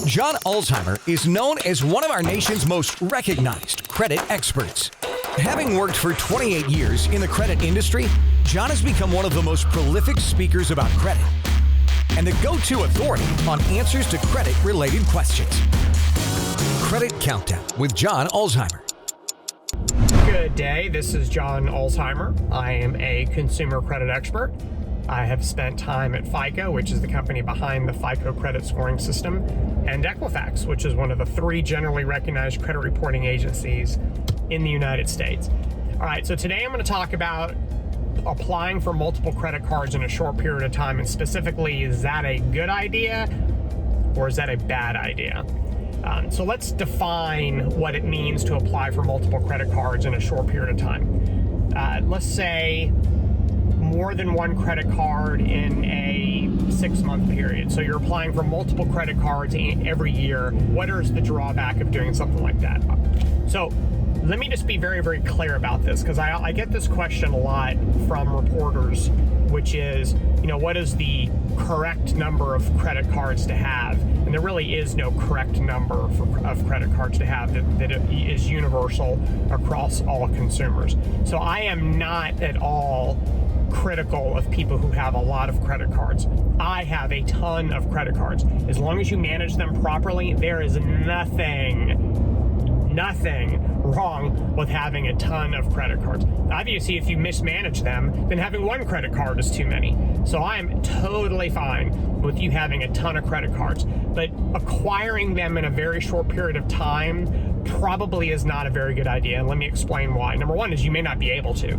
John Ulzheimer is known as one of our nation's most recognized credit experts. Having worked for 28 years in the credit industry, John has become one of the most prolific speakers about credit and the go-to authority on answers to credit-related questions. Credit Countdown with John Ulzheimer. Good day, this is John Ulzheimer. I am a consumer credit expert. I have spent time at FICO, which is the company behind the FICO credit scoring system, and Equifax, which is one of the three generally recognized credit reporting agencies in the United States. All right, so today I'm going to talk about applying for multiple credit cards in a short period of time, and specifically, is that a good idea or is that a bad idea? So let's define what it means to apply for multiple credit cards in a short period of time. Let's say more than one credit card in a 6-month period. So you're applying for multiple credit cards every year. What is the drawback of doing something like that? So let me just be very, very clear about this, because I get this question a lot from reporters, which is, what is the correct number of credit cards to have? And there really is no correct number of credit cards to have that is universal across all consumers. So I am not at all critical of people who have a lot of credit cards. I have a ton of credit cards. As long as you manage them properly, there is nothing wrong with having a ton of credit cards. Obviously, if you mismanage them, then having one credit card is too many. So I am totally fine with you having a ton of credit cards, but acquiring them in a very short period of time probably is not a very good idea. And let me explain why. Number one is you may not be able to.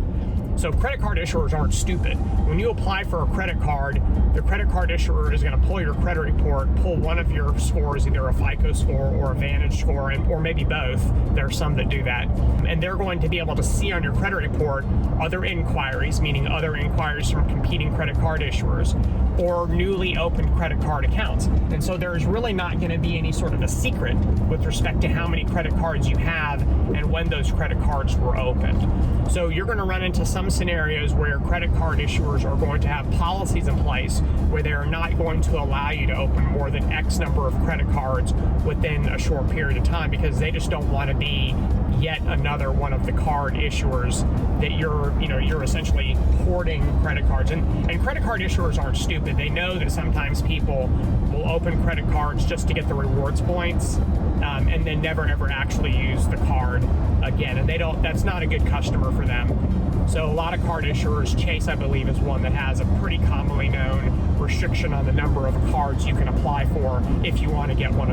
So credit card issuers aren't stupid. When you apply for a credit card, the credit card issuer is going to pull your credit report, pull one of your scores, either a FICO score or a Vantage score, or maybe both. There are some that do that. And they're going to be able to see on your credit report other inquiries, meaning other inquiries from competing credit card issuers, or newly opened credit card accounts. And so there's really not going to be any sort of a secret with respect to how many credit cards you have and when those credit cards were opened. So you're going to run into some scenarios where credit card issuers are going to have policies in place where they are not going to allow you to open more than X number of credit cards within a short period of time, because they just don't want to be yet another one of the card issuers that you're essentially hoarding credit cards. And credit card issuers aren't stupid. They know that sometimes people will open credit cards just to get the rewards points, and then never ever actually use the card again. And that's not a good customer for them. So a lot of card issuers, Chase, I believe, is one that has a pretty commonly known restriction on the number of cards you can apply for if you want to get one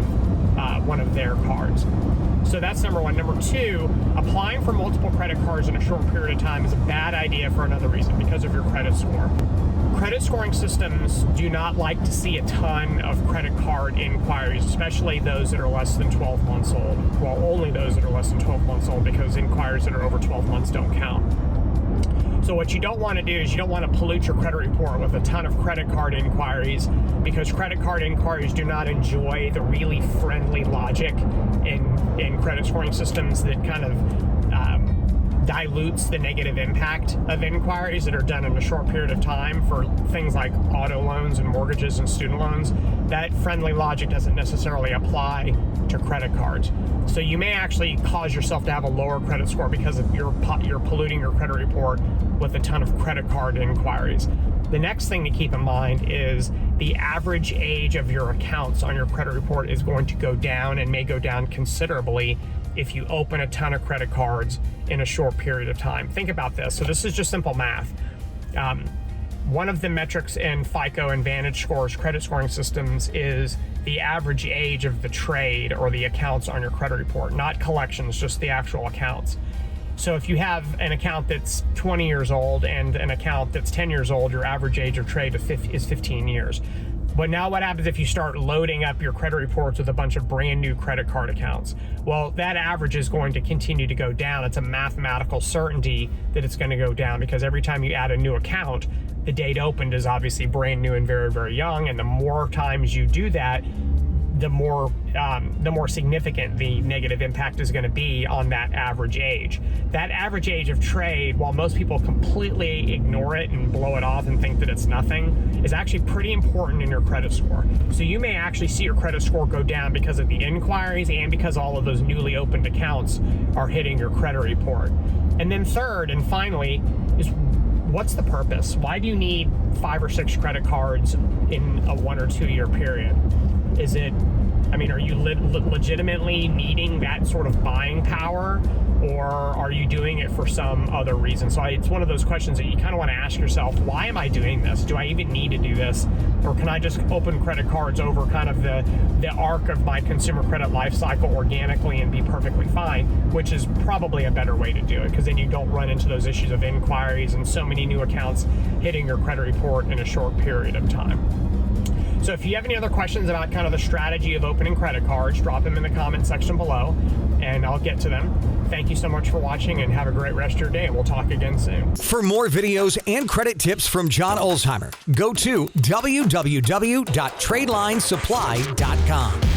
of their cards. So that's number one. Number two, applying for multiple credit cards in a short period of time is a bad idea for another reason, because of your credit score. Credit scoring systems do not like to see a ton of credit card inquiries, especially those that are less than 12 months old. Well, only those that are less than 12 months old, because inquiries that are over 12 months don't count. So what you don't want to do is you don't want to pollute your credit report with a ton of credit card inquiries, because credit card inquiries do not enjoy the really friendly logic in credit scoring systems that kind of dilutes the negative impact of inquiries that are done in a short period of time for things like auto loans and mortgages and student loans. That friendly logic doesn't necessarily apply to credit cards. So you may actually cause yourself to have a lower credit score because of you're polluting your credit report with a ton of credit card inquiries. The next thing to keep in mind is the average age of your accounts on your credit report is going to go down, and may go down considerably if you open a ton of credit cards in a short period of time. Think about this. So this is just simple math. One of the metrics in FICO and Vantage scores credit scoring systems is the average age of the trade or the accounts on your credit report, not collections, just the actual accounts. So if you have an account that's 20 years old and an account that's 10 years old, your average age of trade is 15 years. But now what happens if you start loading up your credit reports with a bunch of brand new credit card accounts? Well, that average is going to continue to go down. It's a mathematical certainty that it's going to go down, because every time you add a new account, the date opened is obviously brand new and very, very young. And the more times you do that, the more significant the negative impact is going to be on that average age. That average age of trade, while most people completely ignore it and blow it off and think that it's nothing, is actually pretty important in your credit score. So you may actually see your credit score go down because of the inquiries and because all of those newly opened accounts are hitting your credit report. And then third and finally is, what's the purpose? Why do you need 5 or 6 credit cards in a 1 or 2 year period? Is it, are you legitimately needing that sort of buying power, or are you doing it for some other reason? So it's one of those questions that you kind of want to ask yourself, why am I doing this? Do I even need to do this? Or can I just open credit cards over kind of the arc of my consumer credit life cycle organically and be perfectly fine, which is probably a better way to do it, because then you don't run into those issues of inquiries and so many new accounts hitting your credit report in a short period of time. So if you have any other questions about kind of the strategy of opening credit cards, drop them in the comment section below and I'll get to them. Thank you so much for watching and have a great rest of your day, and we'll talk again soon. For more videos and credit tips from John Ulzheimer, go to www.tradelinesupply.com.